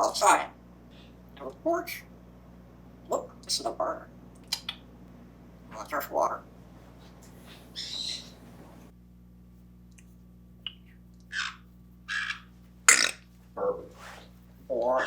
go outside to the porch. Look, this is the bird. Oh, there's water. Perfect. 4.